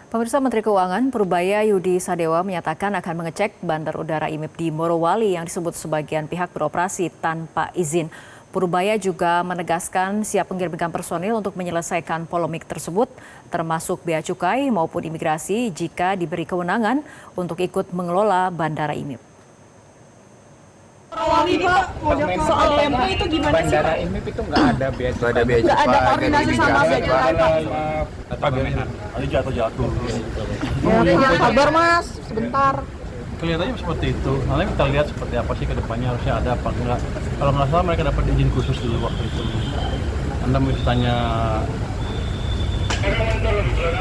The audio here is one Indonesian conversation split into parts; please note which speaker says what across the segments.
Speaker 1: Pemirsa, Menteri Keuangan Purbaya Yudi Sadewa menyatakan akan mengecek bandar udara IMIP di Morowali yang disebut sebagian pihak beroperasi tanpa izin. Purbaya juga menegaskan siap mengirimkan personil untuk menyelesaikan polemik tersebut, termasuk bea cukai maupun imigrasi jika diberi kewenangan untuk ikut mengelola bandara IMIP.
Speaker 2: Soal tempo itu gimana sih, Pak?
Speaker 3: Bandara IMIP itu nggak ada bea cukai.
Speaker 2: Nggak ada koordinasi sama bea cukai, Pak.
Speaker 4: Ada jatuh.
Speaker 2: Ya, sabar Mas, sebentar.
Speaker 4: Kelihatannya seperti itu. Nanti kita lihat seperti apa sih ke depannya, harusnya ada apa enggak. Kalau nggak salah mereka dapat izin khusus dulu waktu itu. Anda mesti tanya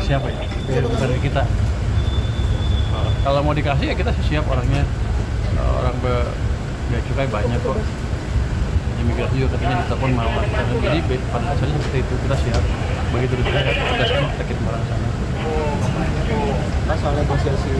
Speaker 4: siapa ya? Dari kita. Kalau mau dikasih ya kita siap orangnya. Orang bea cukai banyak kok. Imigrasi juga katanya ditelepon mau. Jadi pada dasarnya seperti itu, kita siap. Begitu ditanya kita semua kita kirim orang sana.
Speaker 3: Soal negosiasi.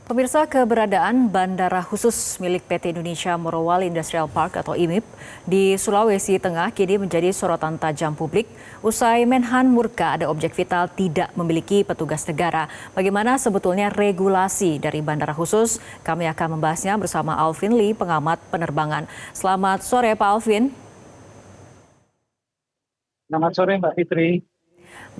Speaker 1: Pemirsa, keberadaan bandara khusus milik PT Indonesia Morowali Industrial Park atau IMIP di Sulawesi Tengah kini menjadi sorotan tajam publik usai Menhan murka ada objek vital tidak memiliki petugas negara. Bagaimana sebetulnya regulasi dari bandara khusus? Kami akan membahasnya bersama Alvin Lee, pengamat penerbangan. Selamat sore Pak Alvin.
Speaker 3: Selamat sore Mbak Fitri.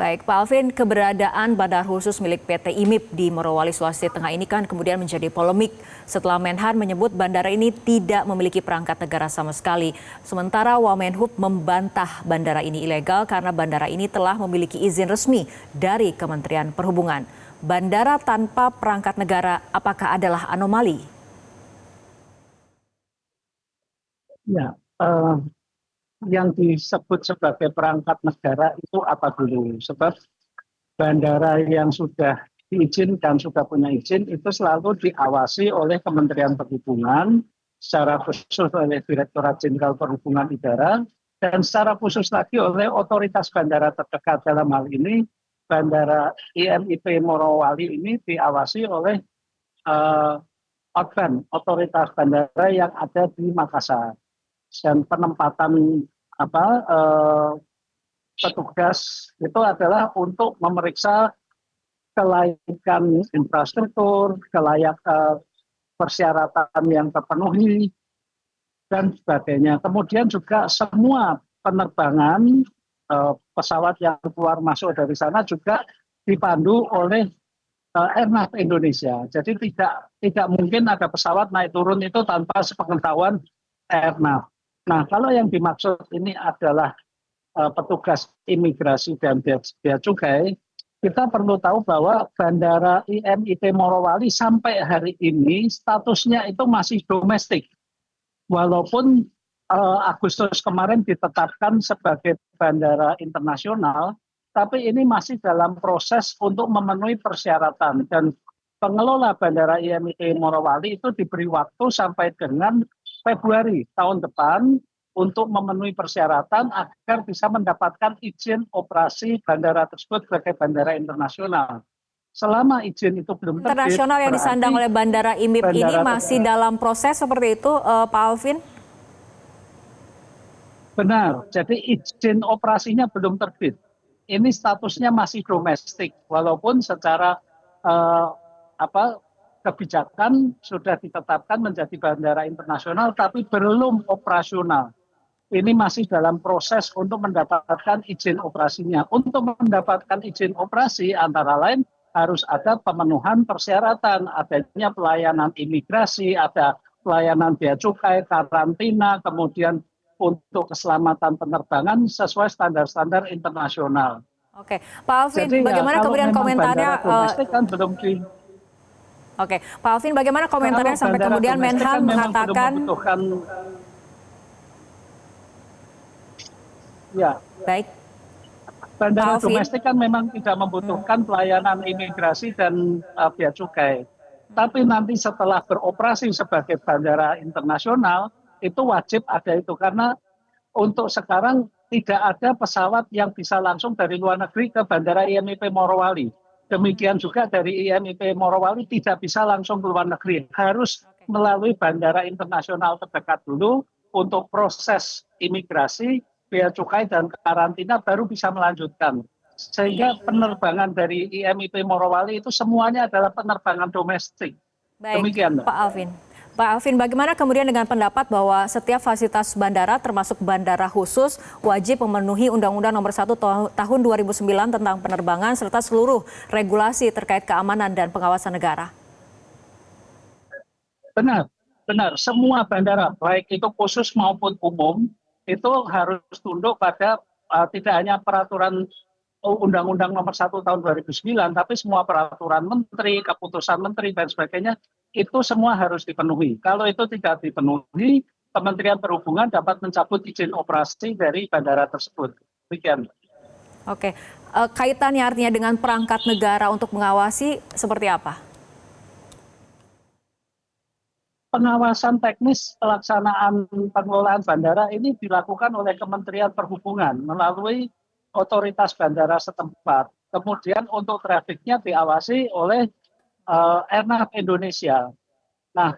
Speaker 1: Baik, Pak Alvin, keberadaan bandar khusus milik PT IMIP di Morowali, Sulawesi Tengah ini kan kemudian menjadi polemik setelah Menhan menyebut bandara ini tidak memiliki perangkat negara sama sekali. Sementara Wamenhub membantah bandara ini ilegal karena bandara ini telah memiliki izin resmi dari Kementerian Perhubungan. Bandara tanpa perangkat negara apakah adalah anomali?
Speaker 3: Ya, yang disebut sebagai perangkat negara itu apa dulu? Sebab bandara yang sudah diizinkan, sudah punya izin, itu selalu diawasi oleh Kementerian Perhubungan, secara khusus oleh Direktorat Jenderal Perhubungan Udara, dan secara khusus lagi oleh otoritas bandara terdekat. Dalam hal ini, Bandara IMIP Morowali ini diawasi oleh OTBAN, otoritas bandara yang ada di Makassar. Dan penempatan petugas itu adalah untuk memeriksa kelayakan infrastruktur, persyaratan yang terpenuhi, dan sebagainya. Kemudian juga semua penerbangan pesawat yang keluar masuk dari sana juga dipandu oleh Airnav Indonesia. Jadi tidak mungkin ada pesawat naik turun itu tanpa sepengetahuan Airnav. Nah, kalau yang dimaksud ini adalah petugas imigrasi dan bea cukai, kita perlu tahu bahwa Bandara IMIP Morowali sampai hari ini statusnya itu masih domestik. Walaupun Agustus kemarin ditetapkan sebagai bandara internasional, tapi ini masih dalam proses untuk memenuhi persyaratan. Dan pengelola Bandara IMIP Morowali itu diberi waktu sampai dengan Februari tahun depan untuk memenuhi persyaratan agar bisa mendapatkan izin operasi bandara tersebut sebagai bandara internasional. Selama izin itu belum terbit,
Speaker 1: Internasional yang disandang oleh Bandara IMIP ini masih dalam proses seperti itu, Pak Alvin?
Speaker 3: Benar, jadi izin operasinya belum terbit. Ini statusnya masih domestik, walaupun secara kebijakan sudah ditetapkan menjadi bandara internasional, tapi belum operasional. Ini masih dalam proses untuk mendapatkan izin operasinya. Untuk mendapatkan izin operasi antara lain harus ada pemenuhan persyaratan, adanya pelayanan imigrasi, ada pelayanan bea cukai, karantina, kemudian untuk keselamatan penerbangan sesuai standar-standar internasional.
Speaker 1: Oke, Pak Alvin,
Speaker 3: jadi
Speaker 1: bagaimana kemudian komentarnya?
Speaker 3: Kan belum
Speaker 1: Oke, Pak Alvin, bagaimana komentarnya sampai kemudian Menhan mengatakan?
Speaker 3: Ya,
Speaker 1: baik.
Speaker 3: Bandara domestik kan memang tidak membutuhkan pelayanan imigrasi dan bea cukai. Tapi nanti setelah beroperasi sebagai bandara internasional, itu wajib ada itu. Karena untuk sekarang tidak ada pesawat yang bisa langsung dari luar negeri ke Bandara IMIP Morowali. Demikian juga dari IMIP Morowali tidak bisa langsung ke luar negeri. Harus melalui bandara internasional terdekat dulu untuk proses imigrasi, bea cukai dan karantina baru bisa melanjutkan. Sehingga penerbangan dari IMIP Morowali itu semuanya adalah penerbangan domestik.
Speaker 1: Baik,
Speaker 3: Demikian, Mbak.
Speaker 1: Pak Alvin. Pak Alvin, bagaimana kemudian dengan pendapat bahwa setiap fasilitas bandara termasuk bandara khusus wajib memenuhi Undang-Undang Nomor 1 Tahun 2009 tentang penerbangan serta seluruh regulasi terkait keamanan dan pengawasan negara?
Speaker 3: Benar, benar. Semua bandara, baik itu khusus maupun umum, itu harus tunduk pada tidak hanya peraturan Undang-Undang Nomor 1 Tahun 2009, tapi semua peraturan menteri, keputusan menteri, dan sebagainya, itu semua harus dipenuhi. Kalau itu tidak dipenuhi, Kementerian Perhubungan dapat mencabut izin operasi dari bandara tersebut. Demikian.
Speaker 1: Oke, kaitannya artinya dengan perangkat negara untuk mengawasi seperti apa?
Speaker 3: Pengawasan teknis pelaksanaan pengelolaan bandara ini dilakukan oleh Kementerian Perhubungan melalui otoritas bandara setempat. Kemudian untuk trafiknya diawasi oleh Airnav Indonesia. Nah,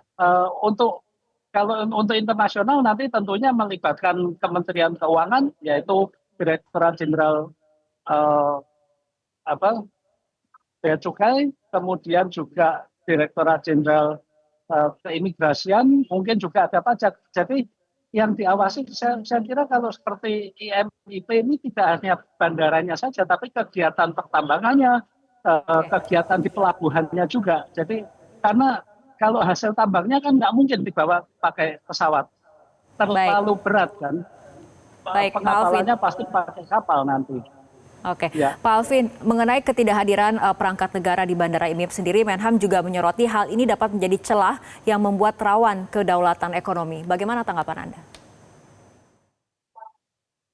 Speaker 3: kalau untuk internasional nanti tentunya melibatkan Kementerian Keuangan, yaitu Direktorat Jenderal Bea Cukai, kemudian juga Direktorat Jenderal Keimigrasian, mungkin juga ada pajak. Jadi yang diawasi, saya kira kalau seperti IMIP ini tidak hanya bandaranya saja, tapi kegiatan pertambangannya, kegiatan di pelabuhannya juga. Jadi karena kalau hasil tambangnya kan nggak mungkin dibawa pakai pesawat, terlalu berat kan.
Speaker 1: Baik,
Speaker 3: pengapalannya pasti pakai kapal nanti.
Speaker 1: Oke,
Speaker 3: Ya.
Speaker 1: Pak Alvin, mengenai ketidakhadiran perangkat negara di Bandara IMIP sendiri, Menham juga menyoroti hal ini dapat menjadi celah yang membuat rawan kedaulatan ekonomi. Bagaimana tanggapan Anda?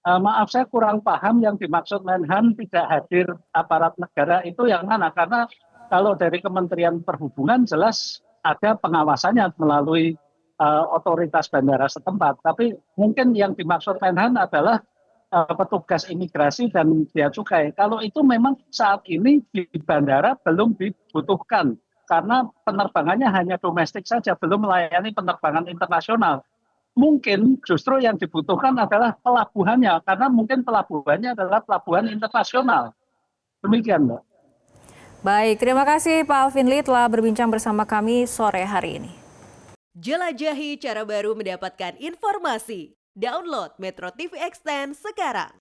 Speaker 3: Maaf, saya kurang paham yang dimaksud Menhan tidak hadir aparat negara itu yang mana. Karena kalau dari Kementerian Perhubungan jelas ada pengawasannya melalui otoritas bandara setempat. Tapi mungkin yang dimaksud Menhan adalah petugas imigrasi dan bea cukai. Kalau itu memang saat ini di bandara belum dibutuhkan karena penerbangannya hanya domestik saja, belum melayani penerbangan internasional. Mungkin justru yang dibutuhkan adalah pelabuhannya, karena mungkin pelabuhannya adalah pelabuhan internasional. Demikian, Mbak.
Speaker 1: Baik, terima kasih Pak Alvin Lee telah berbincang bersama kami sore hari ini.
Speaker 5: Jelajahi cara baru mendapatkan informasi. Download Metro TV Extend sekarang.